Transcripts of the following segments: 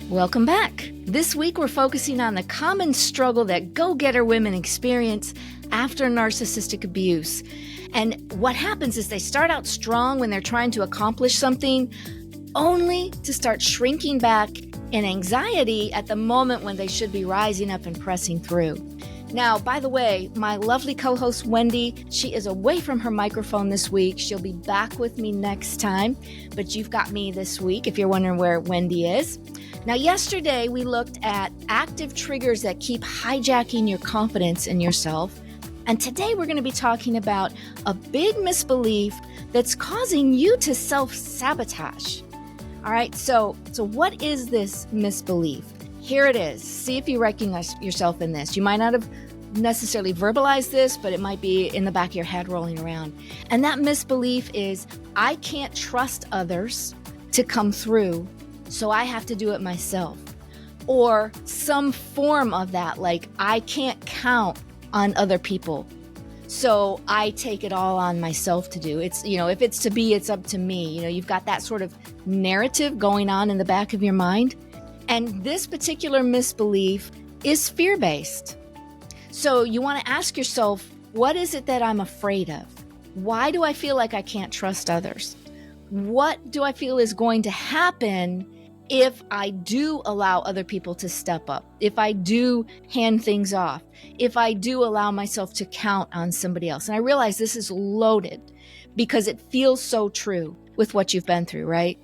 Welcome back. This week we're focusing on the common struggle that go-getter women experience after narcissistic abuse. And what happens is they start out strong when they're trying to accomplish something, only to start shrinking back in anxiety at the moment when they should be rising up and pressing through. Now, by the way, my lovely co-host Wendy, she is away from her microphone this week. She'll be back with me next time, but you've got me this week if you're wondering where Wendy is. Now, yesterday we looked at active triggers that keep hijacking your confidence in yourself. And today we're going to be talking about a big misbelief that's causing you to self-sabotage. All right, so what is this misbelief? Here it is. See if you recognize yourself in this. You might not have necessarily verbalized this, but it might be in the back of your head rolling around. And that misbelief is, I can't trust others to come through, so I have to do it myself. Or some form of that, like I can't count on other people, so I take it all on myself to do. It's, if it's to be, it's up to me. You've got that sort of narrative going on in the back of your mind. And this particular misbelief is fear-based. So you want to ask yourself, what is it that I'm afraid of? Why do I feel like I can't trust others? What do I feel is going to happen if I do allow other people to step up? If I do hand things off? If I do allow myself to count on somebody else? And I realize this is loaded because it feels so true with what you've been through, right?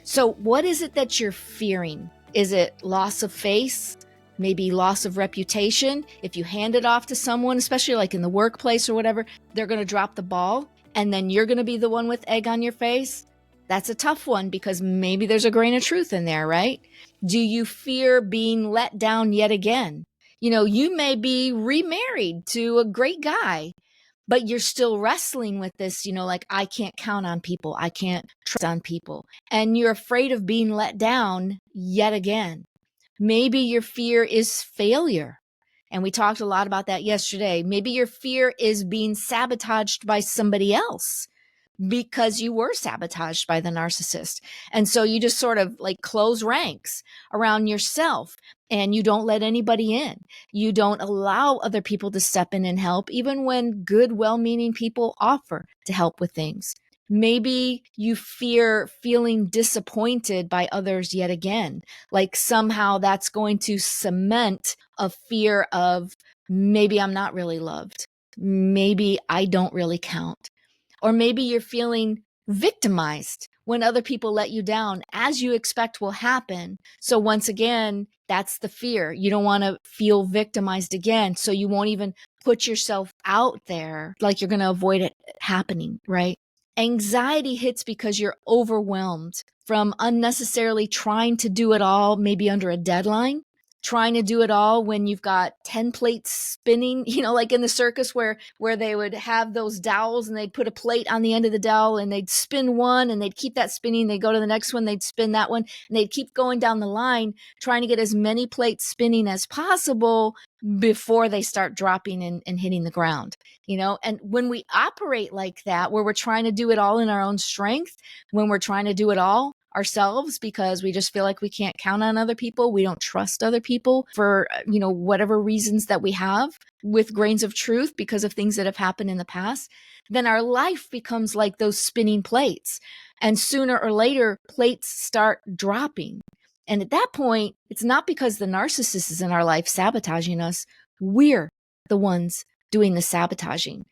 So what is it that you're fearing? Is it loss of face? Maybe loss of reputation? If you hand it off to someone, especially like in the workplace or whatever, they're going to drop the ball and then you're going to be the one with egg on your face. That's a tough one because maybe there's a grain of truth in there, right? Do you fear being let down yet again? You may be remarried to a great guy, but you're still wrestling with this, like I can't count on people. I can't trust on people. And you're afraid of being let down yet again. Maybe your fear is failure. And we talked a lot about that yesterday. Maybe your fear is being sabotaged by somebody else because you were sabotaged by the narcissist. And so you just sort of like close ranks around yourself and you don't let anybody in. You don't allow other people to step in and help, even when good, well-meaning people offer to help with things. Maybe you fear feeling disappointed by others yet again, like somehow that's going to cement a fear of maybe I'm not really loved. Maybe I don't really count. Or maybe you're feeling victimized when other people let you down, as you expect will happen. So once again, that's the fear. You don't want to feel victimized again. So you won't even put yourself out there, like you're going to avoid it happening, right? Anxiety hits because you're overwhelmed from unnecessarily trying to do it all, maybe under a deadline. Trying to do it all when you've got 10 plates spinning, like in the circus where they would have those dowels and they'd put a plate on the end of the dowel and they'd spin one and they'd keep that spinning. They'd go to the next one, they'd spin that one, and they'd keep going down the line trying to get as many plates spinning as possible before they start dropping and hitting the ground, And when we operate like that, where we're trying to do it all in our own strength, when we're trying to do it all ourselves because we just feel like we can't count on other people, we don't trust other people for, whatever reasons that we have with grains of truth because of things that have happened in the past, then our life becomes like those spinning plates. And sooner or later, plates start dropping. And at that point, it's not because the narcissist is in our life sabotaging us. We're the ones doing the sabotaging.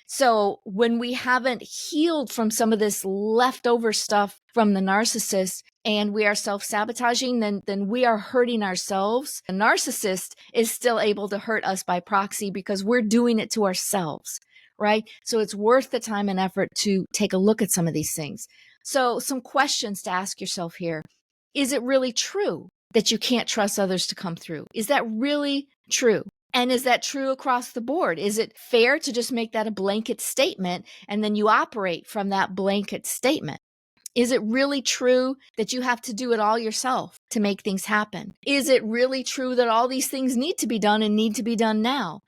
So when we haven't healed from some of this leftover stuff from the narcissist and we are self-sabotaging, then we are hurting ourselves. The narcissist is still able to hurt us by proxy because we're doing it to ourselves, right? So it's worth the time and effort to take a look at some of these things. So some questions to ask yourself here. Is it really true that you can't trust others to come through? Is that really true? And is that true across the board? Is it fair to just make that a blanket statement and then you operate from that blanket statement? Is it really true that you have to do it all yourself to make things happen? Is it really true that all these things need to be done and need to be done now?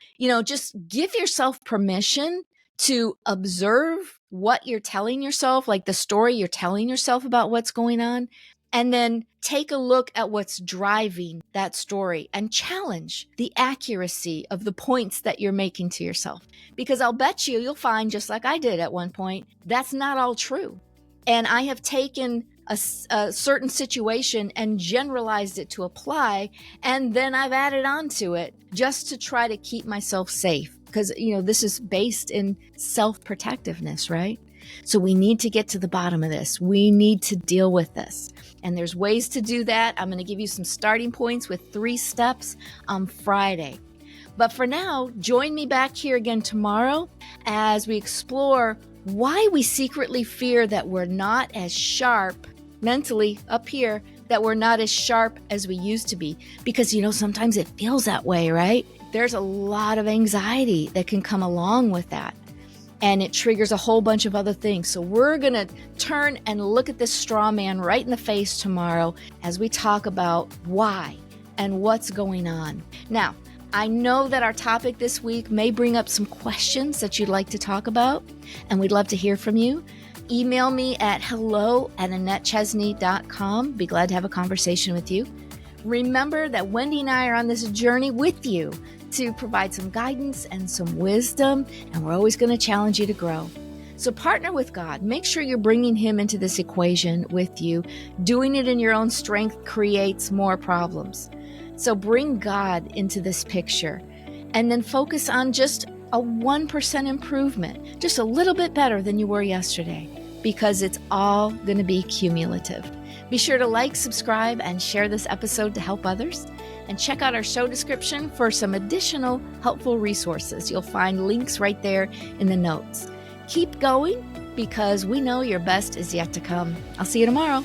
Just give yourself permission to observe what you're telling yourself, like the story you're telling yourself about what's going on, And then take a look at what's driving that story and challenge the accuracy of the points that you're making to yourself. Because I'll bet you'll find, just like I did at one point, that's not all true. And I have taken a certain situation and generalized it to apply, and then I've added on to it just to try to keep myself safe. Because, this is based in self-protectiveness, right? So we need to get to the bottom of this. We need to deal with this. And there's ways to do that. I'm going to give you some starting points with 3 steps on Friday. But for now, join me back here again tomorrow as we explore why we secretly fear that we're not as sharp mentally up here, that we're not as sharp as we used to be. Because, sometimes it feels that way, right? There's a lot of anxiety that can come along with that. And it triggers a whole bunch of other things. So we're going to turn and look at this straw man right in the face tomorrow as we talk about why and what's going on. Now, I know that our topic this week may bring up some questions that you'd like to talk about, and we'd love to hear from you. Email me at hello@AnnetteChesney.com. Be glad to have a conversation with you. Remember that Wendy and I are on this journey with you to provide some guidance and some wisdom, and we're always going to challenge you to grow. So partner with God. Make sure you're bringing Him into this equation with you. Doing it in your own strength creates more problems. So bring God into this picture, and then focus on just a 1% improvement, just a little bit better than you were yesterday, because it's all going to be cumulative. Be sure to like, subscribe, and share this episode to help others. And check out our show description for some additional helpful resources. You'll find links right there in the notes. Keep going, because we know your best is yet to come. I'll see you tomorrow.